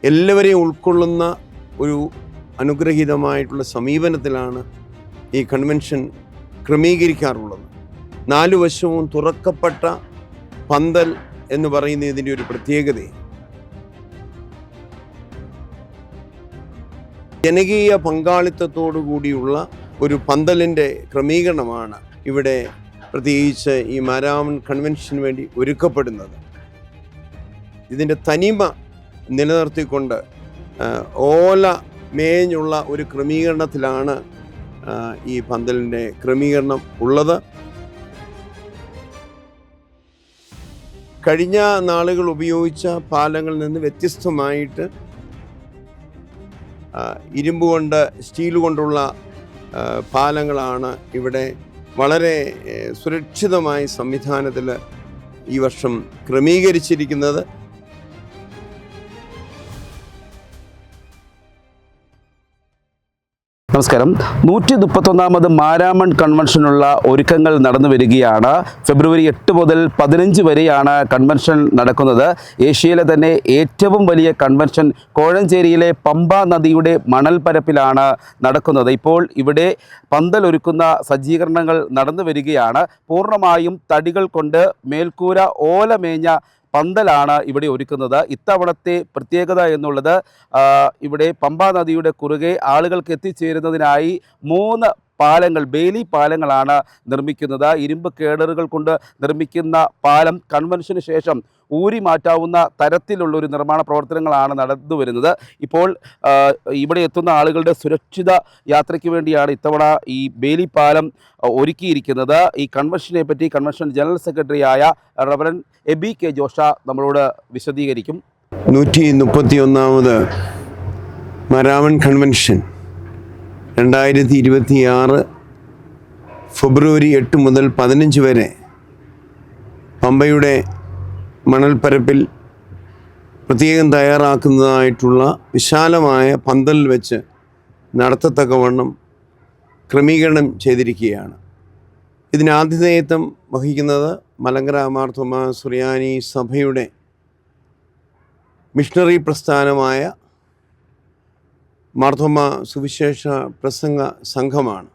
എല്ലാവരെയും ഉൾക്കൊള്ളുന്ന ഒരു അനുഗ്രഹീതമായിട്ടുള്ള സമീപനത്തിലാണ് ഈ കൺവെൻഷൻ ക്രമീകരിക്കാറുള്ളത്. 4 വശവും തുറക്കപ്പെട്ട പന്തൽ എന്ന് പറയുന്ന ഇതിൻ്റെ ഒരു പ്രത്യേകതയാണ്. ജനകീയ പങ്കാളിത്തത്തോടു കൂടിയുള്ള ഒരു പന്തലിൻ്റെ ക്രമീകരണമാണ് ഇവിടെ പ്രത്യേകിച്ച് ഈ മാരാമൺ കൺവെൻഷന് വേണ്ടി ഒരുക്കപ്പെടുന്നത്. ഇതിൻ്റെ തനിമ നിലനിർത്തിക്കൊണ്ട് ഓല മേഞ്ഞുള്ള ഒരു ക്രമീകരണത്തിലാണ് ഈ പന്തലിൻ്റെ ക്രമീകരണം ഉള്ളത്. കഴിഞ്ഞ നാളുകൾ ഉപയോഗിച്ച പാലങ്ങളിൽ നിന്ന് വ്യത്യസ്തമായിട്ട് ഇരുമ്പ് കൊണ്ട് സ്റ്റീൽ കൊണ്ടുള്ള പാലങ്ങളാണ് ഇവിടെ വളരെ സുരക്ഷിതമായ സംവിധാനത്തിൽ ഈ വർഷം ക്രമീകരിച്ചിരിക്കുന്നത്. നമസ്കാരം. 131ാമത് മാരാമൺ കൺവെൻഷനുള്ള ഒരുക്കങ്ങൾ നടന്നു വരികയാണ്. ഫെബ്രുവരി 8 മുതൽ 15 വരെയാണ് കൺവെൻഷൻ നടക്കുന്നത്. ഏഷ്യയിലെ തന്നെ ഏറ്റവും വലിയ കൺവെൻഷൻ കോഴഞ്ചേരിയിലെ പമ്പ നദിയുടെ മണൽപ്പരപ്പിലാണ് നടക്കുന്നത്. ഇപ്പോൾ ഇവിടെ പന്തലൊരുക്കുന്ന സജ്ജീകരണങ്ങൾ നടന്നു വരികയാണ്. പൂർണ്ണമായും തടികൾ കൊണ്ട് മേൽക്കൂര ഓല മേഞ്ഞ പന്തലാണ് ഇവിടെ ഒരുക്കുന്നത്. ഇത്തവണത്തെ പ്രത്യേകത എന്നുള്ളത് ഇവിടെ പമ്പാ നദിയുടെ കുറുകെ ആളുകൾക്ക് എത്തിച്ചേരുന്നതിനായി 3 പാലങ്ങൾ, ബേലി പാലങ്ങളാണ് നിർമ്മിക്കുന്നത്. ഇരുമ്പ് കേഡറുകൾ കൊണ്ട് നിർമ്മിക്കുന്ന പാലം കൺവെൻഷന് ശേഷം ഊരി മാറ്റാവുന്ന തരത്തിലുള്ളൊരു നിർമ്മാണ പ്രവർത്തനങ്ങളാണ് നടന്നു വരുന്നത്. ഇപ്പോൾ ഇവിടെ എത്തുന്ന ആളുകളുടെ സുരക്ഷിത യാത്രയ്ക്ക് വേണ്ടിയാണ് ഇത്തവണ ഈ ബേലി പാലം ഒരുക്കിയിരിക്കുന്നത്. ഈ കൺവെൻഷനെ പറ്റി കൺവെൻഷൻ ജനറൽ സെക്രട്ടറിയായ റവറൻ എബി കെ ജോഷ നമ്മളോട് വിശദീകരിക്കും. 131ാമത് മാരാമൺ കൺവെൻഷൻ 2026 ഫെബ്രുവരി 8 മുതൽ 15 വരെ പമ്പയുടെ മണൽപ്പരപ്പിൽ പ്രത്യേകം തയ്യാറാക്കുന്നതായിട്ടുള്ള വിശാലമായ പന്തൽ വെച്ച് നടത്തത്തക്കവണ്ണം ക്രമീകരണം ചെയ്തിരിക്കുകയാണ്. ഇതിന് ആതിഥേയത്വം വഹിക്കുന്നത് മലങ്കര മാർത്തോമാ സുറിയാനി സഭയുടെ മിഷണറി പ്രസ്ഥാനമായ മാർത്തോമാ സുവിശേഷ പ്രസംഗ സംഘമാണ്.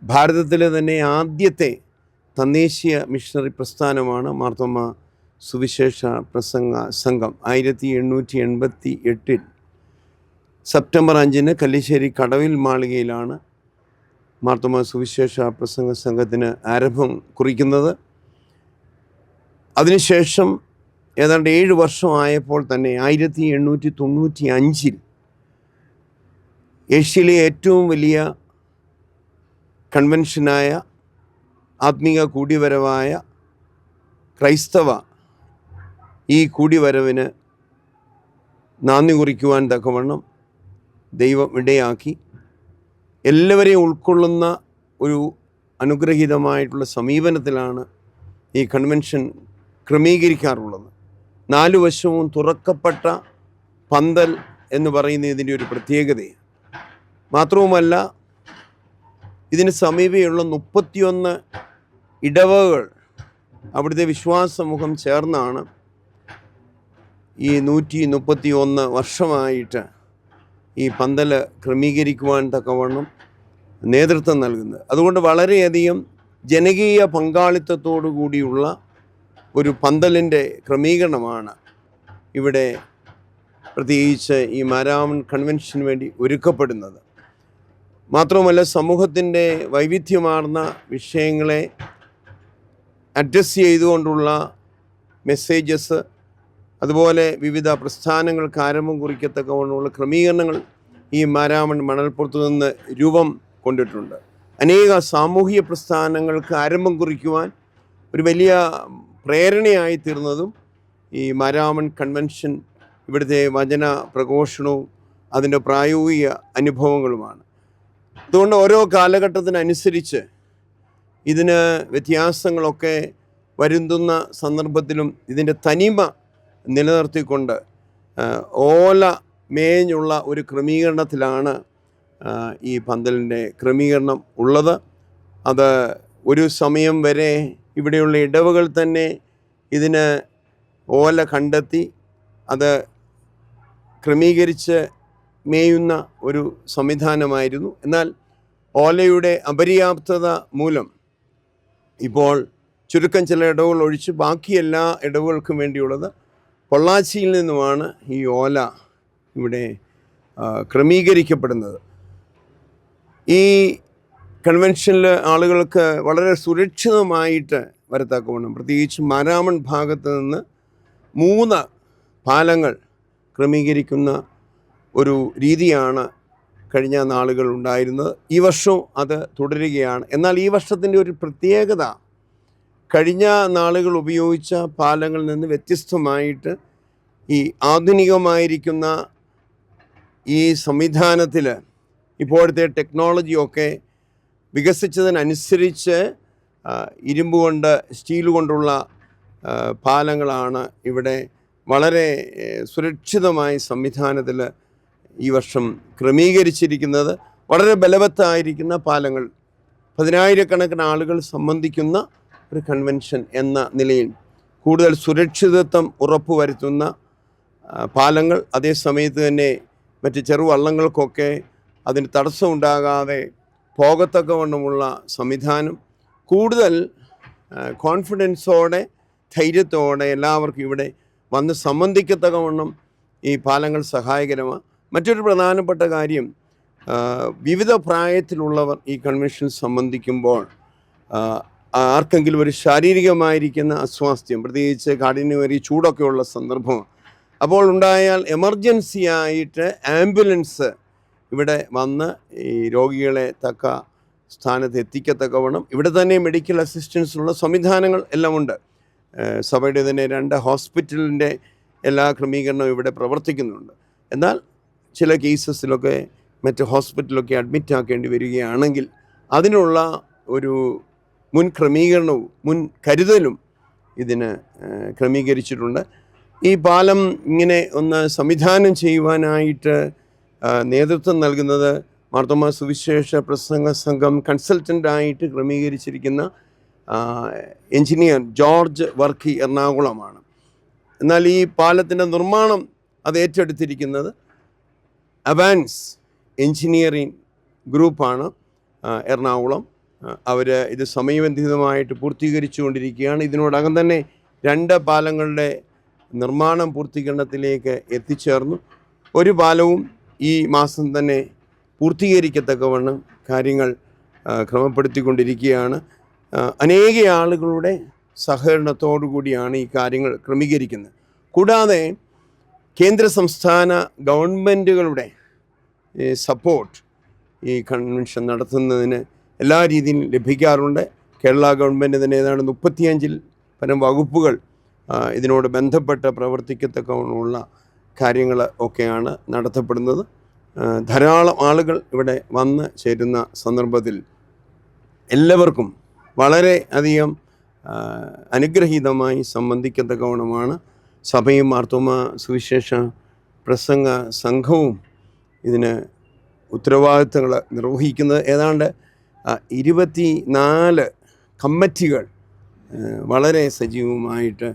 ഭാരതത്തിലെ തന്നെ ആദ്യത്തെ തദ്ദേശീയ മിഷണറി പ്രസ്ഥാനമാണ് മാർത്തോമാ സുവിശേഷ പ്രസംഗ സംഘം. 1888 സെപ്റ്റംബർ 5 കല്ലിശ്ശേരി കടവിൽ മാളികയിലാണ് മാർത്തോമാ സുവിശേഷ പ്രസംഗ സംഘത്തിന് ആരംഭം കുറിക്കുന്നത്. അതിനുശേഷം ഏതാണ്ട് 7 വർഷമായപ്പോൾ തന്നെ 1895 ഏഷ്യയിലെ ഏറ്റവും വലിയ കൺവെൻഷനായ ആത്മീക കൂടിവരവായ ക്രൈസ്തവ ഈ കൂടിവരവിന് നന്ദി കുറിക്കുവാൻ തക്കവണ്ണം ദൈവം ഇടയാക്കി. എല്ലാവരെയും ഉൾക്കൊള്ളുന്ന ഒരു അനുഗ്രഹീതമായിട്ടുള്ള സമീപനത്തിലാണ് ഈ കൺവെൻഷൻ ക്രമീകരിക്കാറുള്ളത്. 4 വശവും തുറക്കപ്പെട്ട പന്തൽ എന്ന് പറയുന്ന ഇതിൻ്റെ ഒരു പ്രത്യേകതയാണ്. മാത്രവുമല്ല, ഇതിന് സമീപമുള്ള 31 ഇടവകൾ അവിടുത്തെ വിശ്വാസ സമൂഹം ചേർന്നാണ് ഈ 131 വർഷമായിട്ട് ഈ പന്തൽ ക്രമീകരിക്കുവാൻ തക്കവണ്ണം നേതൃത്വം നൽകുന്നത്. അതുകൊണ്ട് വളരെയധികം ജനകീയ പങ്കാളിത്തത്തോടു കൂടിയുള്ള ഒരു പന്തലിൻ്റെ ക്രമീകരണമാണ് ഇവിടെ പ്രത്യേകിച്ച് ഈ മാരാമൺ കൺവെൻഷന് വേണ്ടി ഒരുക്കപ്പെടുന്നത്. മാത്രവുമല്ല, സമൂഹത്തിൻ്റെ വൈവിധ്യമാർന്ന വിഷയങ്ങളെ അഡ്രസ്സ് ചെയ്തുകൊണ്ടുള്ള മെസ്സേജസ്, അതുപോലെ വിവിധ പ്രസ്ഥാനങ്ങൾക്ക് ആരംഭം കുറിക്കത്തക്കവണ്ണമുള്ള ക്രമീകരണങ്ങൾ ഈ മാരാമൺ മണൽപ്പുറത്തു നിന്ന് രൂപം കൊണ്ടിട്ടുണ്ട്. അനേക സാമൂഹിക പ്രസ്ഥാനങ്ങൾക്ക് ആരംഭം കുറിക്കുവാൻ ഒരു വലിയ പ്രേരണയായി തീർന്നതും ഈ മാരാമൺ കൺവെൻഷൻ, ഇവിടുത്തെ വചന പ്രഘോഷണവും അതിൻ്റെ പ്രായോഗിക അനുഭവങ്ങളുമാണ്. അതുകൊണ്ട് ഓരോ കാലഘട്ടത്തിനനുസരിച്ച് ഇതിന് വ്യത്യാസങ്ങളൊക്കെ വരുത്തുന്ന സന്ദർഭത്തിലും ഇതിൻ്റെ തനിമ നിലനിർത്തിക്കൊണ്ട് ഓല മേഞ്ഞുള്ള ഒരു ക്രമീകരണത്തിലാണ് ഈ പന്തലിൻ്റെ ക്രമീകരണം ഉള്ളത്. അത് ഒരു സമയം വരെ ഇവിടെയുള്ള ഇടവകൾ തന്നെ ഇതിന് ഓല കണ്ടെത്തി അത് ക്രമീകരിച്ച് മേയുന്ന ഒരു സംവിധാനമായിരുന്നു. എന്നാൽ ഓലയുടെ അപര്യാപ്തത മൂലം ഇപ്പോൾ ചുരുക്കം ചില ഇടവുകൾ ഒഴിച്ച് ബാക്കി എല്ലാ ഇടവുകൾക്കും വേണ്ടിയുള്ളത് പൊള്ളാച്ചിയിൽ നിന്നുമാണ് ഈ ഓല ഇവിടെ ക്രമീകരിക്കപ്പെടുന്നത്. ഈ കൺവെൻഷനിൽ ആളുകൾക്ക് വളരെ സുരക്ഷിതമായിട്ട് വരത്തക്കവണ്ണം പ്രത്യേകിച്ച് മാരാമൺ ഭാഗത്ത് നിന്ന് 3 പാലങ്ങൾ ക്രമീകരിക്കുന്ന ഒരു രീതിയാണ് കഴിഞ്ഞ നാളുകൾ ഉണ്ടായിരുന്നത്. ഈ വർഷവും അത് തുടരുകയാണ്. എന്നാൽ ഈ വർഷത്തിൻ്റെ ഒരു പ്രത്യേകത കഴിഞ്ഞ നാളുകൾ ഉപയോഗിച്ച പാലങ്ങളിൽ നിന്ന് വ്യത്യസ്തമായിട്ട് ഈ ആധുനികമായിരിക്കുന്ന ഈ സംവിധാനത്തിൽ ഇപ്പോഴത്തെ ടെക്നോളജിയൊക്കെ വികസിച്ചതിനനുസരിച്ച് ഇരുമ്പ് കൊണ്ട് സ്റ്റീൽ കൊണ്ടുള്ള പാലങ്ങളാണ് ഇവിടെ വളരെ സുരക്ഷിതമായ സംവിധാനത്തിൽ ഈ വർഷം ക്രമീകരിച്ചിരിക്കുന്നത്. വളരെ ബലവത്തായിരിക്കുന്ന പാലങ്ങൾ, 10,000-കണക്കിന് ആളുകൾ സംബന്ധിക്കുന്ന ഒരു കൺവെൻഷൻ എന്ന നിലയിൽ കൂടുതൽ സുരക്ഷിതത്വം ഉറപ്പുവരുത്തുന്ന പാലങ്ങൾ, അതേ സമയത്ത് തന്നെ മറ്റ് ചെറുവള്ളങ്ങൾക്കൊക്കെ അതിന് തടസ്സമുണ്ടാകാതെ പോകത്തക്കവണ്ണമുള്ള സംവിധാനം, കൂടുതൽ കോൺഫിഡൻസോടെ ധൈര്യത്തോടെ എല്ലാവർക്കും ഇവിടെ വന്ന് സംബന്ധിക്കത്തക്കവണ്ണം ഈ പാലങ്ങൾ സഹായകരമാണ്. മറ്റൊരു പ്രധാനപ്പെട്ട കാര്യം, വിവിധ പ്രായത്തിലുള്ളവർ ഈ കൺവെൻഷൻ സംബന്ധിക്കുമ്പോൾ ആർക്കെങ്കിലും ഒരു ശാരീരികമായിരിക്കുന്ന അസ്വാസ്ഥ്യം, പ്രത്യേകിച്ച് കാഠിന്യമേറിയ ചൂടൊക്കെയുള്ള സന്ദർഭം അപ്പോൾ ഉണ്ടായാൽ എമർജൻസി ആയിട്ട് ആംബുലൻസ് ഇവിടെ വന്ന് ഈ രോഗികളെ തക്ക സ്ഥാനത്ത് എത്തിക്കത്തക്കവണ്ണം ഇവിടെ തന്നെ മെഡിക്കൽ അസിസ്റ്റൻസിനുള്ള സംവിധാനങ്ങൾ എല്ലാം ഉണ്ട്. സഭയുടെ തന്നെ 2 ഹോസ്പിറ്റലിൻ്റെ എല്ലാ ക്രമീകരണവും ഇവിടെ പ്രവർത്തിക്കുന്നുണ്ട്. എന്നാൽ ചില കേസസിലൊക്കെ മറ്റ് ഹോസ്പിറ്റലൊക്കെ അഡ്മിറ്റ് ആക്കേണ്ടി വരികയാണെങ്കിൽ അതിനുള്ള ഒരു മുൻ ക്രമീകരണവും മുൻ കരുതലും ഇതിന് ക്രമീകരിച്ചിട്ടുണ്ട്. ഈ പാലം ഇങ്ങനെ ഒന്ന് സംവിധാനം ചെയ്യുവാനായിട്ട് നേതൃത്വം നൽകുന്നത് മാർത്തോമാ സുവിശേഷ പ്രസംഗ സംഘം കൺസൾട്ടൻ്റായിട്ട് ക്രമീകരിച്ചിരിക്കുന്ന എഞ്ചിനീയർ ജോർജ് വർക്കി എറണാകുളമാണ്. എന്നാൽ ഈ പാലത്തിൻ്റെ നിർമ്മാണം അത് ഏറ്റെടുത്തിരിക്കുന്നത് അവാൻസ് എഞ്ചിനീയറിംഗ് ഗ്രൂപ്പാണ് എറണാകുളം. അവർ ഇത് സമയബന്ധിതമായിട്ട് പൂർത്തീകരിച്ചു കൊണ്ടിരിക്കുകയാണ്. ഇതിനോടകം തന്നെ 2 പാലങ്ങളുടെ നിർമ്മാണം പൂർത്തീകരണത്തിലേക്ക് എത്തിച്ചേർന്നു. ഒരു പാലവും ഈ മാസം തന്നെ പൂർത്തീകരിക്കത്തക്കവണ്ണം കാര്യങ്ങൾ ക്രമപ്പെടുത്തിക്കൊണ്ടിരിക്കുകയാണ്. അനേക ആളുകളുടെ സഹകരണത്തോടു കൂടിയാണ് ഈ കാര്യങ്ങൾ ക്രമീകരിക്കുന്നത്. കൂടാതെ കേന്ദ്ര സംസ്ഥാന ഗവൺമെൻറ്റുകളുടെ സപ്പോർട്ട് ഈ കൺവെൻഷൻ നടത്തുന്നതിന് എല്ലാ രീതിയിലും ലഭിക്കാറുണ്ട്. കേരള ഗവൺമെൻറ് തന്നെ ഏതാണ്ട് 35-ൽ പരം വകുപ്പുകൾ ഇതിനോട് ബന്ധപ്പെട്ട് പ്രവർത്തിക്കത്തക്കവണ്ണമുള്ള കാര്യങ്ങൾ ഒക്കെയാണ് നടത്തപ്പെടുന്നത്. ധാരാളം ആളുകൾ ഇവിടെ വന്ന് ചേരുന്ന സന്ദർഭത്തിൽ എല്ലാവർക്കും വളരെ അധികം അനുഗ്രഹീതമായി സംബന്ധിക്കത്തക്കവണ്ണമാണ് സഭയും മാർത്തോമാ സുവിശേഷ പ്രസംഗ സംഘവും ഇതിന് ഉത്തരവാദിത്തങ്ങൾ നിർവഹിക്കുന്നത്. ഏതാണ്ട് 24 കമ്മിറ്റികൾ വളരെ സജീവമായിട്ട്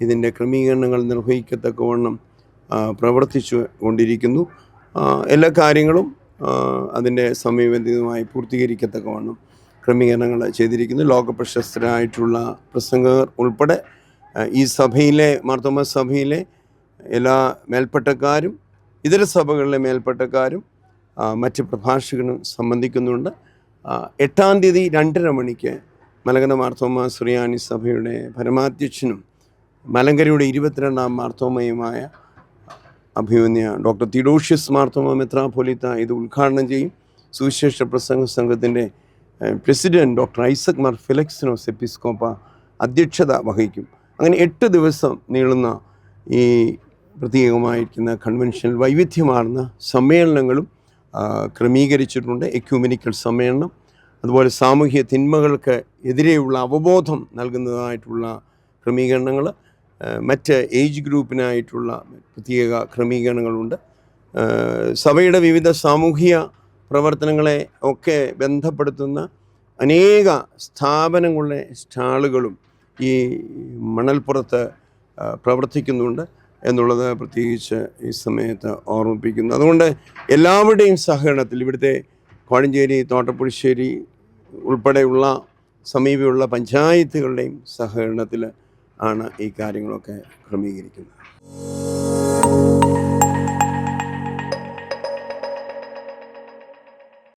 ഇതിൻ്റെ ക്രമീകരണങ്ങൾ നിർവഹിക്കത്തക്കവണ്ണം പ്രവർത്തിച്ചു കൊണ്ടിരിക്കുന്നു. എല്ലാ കാര്യങ്ങളും അതിൻ്റെ സമയബന്ധിതമായി പൂർത്തീകരിക്കത്തക്കവണ്ണം ക്രമീകരണങ്ങൾ ചെയ്തിരിക്കുന്നു. ലോകപ്രശസ്തരായിട്ടുള്ള പ്രസംഗകർ ഉൾപ്പെടെ ഈ സഭയിലെ മാർത്തോമാ സഭയിലെ എല്ലാ മേൽപ്പട്ടക്കാരും ഇതര സഭകളിലെ മേൽപ്പട്ടക്കാരും മറ്റ് പ്രഭാഷകനും സംബന്ധിക്കുന്നുണ്ട്. 8-ാം തീയതി 2:30 മണിക്ക് മലങ്കര മാർത്തോമാ സുറിയാനി സഭയുടെ പരമാധ്യക്ഷനും മലങ്കരയുടെ 22-ാം മാർത്തോമയുമായ അഭിമന്യ ഡോക്ടർ തിഡോഷ്യസ് മാർത്തോമാ മെത്രാപ്പൊലീത്ത ഇത് ഉദ്ഘാടനം ചെയ്യും. സുവിശേഷ പ്രസംഗ സംഘത്തിൻ്റെ president doctor Isaac Mar Philexenos എപ്പിസ്കോപ്പ അധ്യക്ഷത വഹിക്കും. അങ്ങനെ 8 ദിവസം നീളുന്ന ഈ പ്രത്യേകമായിരിക്കുന്ന കൺവെൻഷനിൽ വൈവിധ്യമാർന്ന സമ്മേളനങ്ങളും ക്രമീകരിച്ചിട്ടുണ്ട്. എക്യൂമെനിക്കൽ സമ്മേളനം, അതുപോലെ സാമൂഹ്യ തിന്മകൾക്ക് എതിരെയുള്ള അവബോധം നൽകുന്നതായിട്ടുള്ള ക്രമീകരണങ്ങൾ, മറ്റ് ഏജ് ഗ്രൂപ്പിനായിട്ടുള്ള പ്രത്യേക ക്രമീകരണങ്ങളുണ്ട്. സഭയുടെ വിവിധ സാമൂഹിക പ്രവർത്തനങ്ങളെ ഒക്കെ ബന്ധപ്പെടുത്തുന്ന അനേക സ്ഥാപനങ്ങളുടെ സ്റ്റാളുകളും ഈ മണൽപ്പുറത്ത് പ്രവർത്തിക്കുന്നുണ്ട്. എന്നുള്ളത് പ്രത്യേകിച്ച് ഈ സമയത്ത് ഓർമ്മിപ്പിക്കുന്നു. അതുകൊണ്ട് എല്ലാവരുടെയും സഹകരണത്തിൽ ഇവിടുത്തെ കോഴഞ്ചേരി, തോട്ടപ്പുഴശ്ശേരി ഉൾപ്പെടെയുള്ള സമീപമുള്ള പഞ്ചായത്തുകളുടെയും സഹകരണത്തിൽ ആണ് ഈ കാര്യങ്ങളൊക്കെ ക്രമീകരിക്കുന്നത്.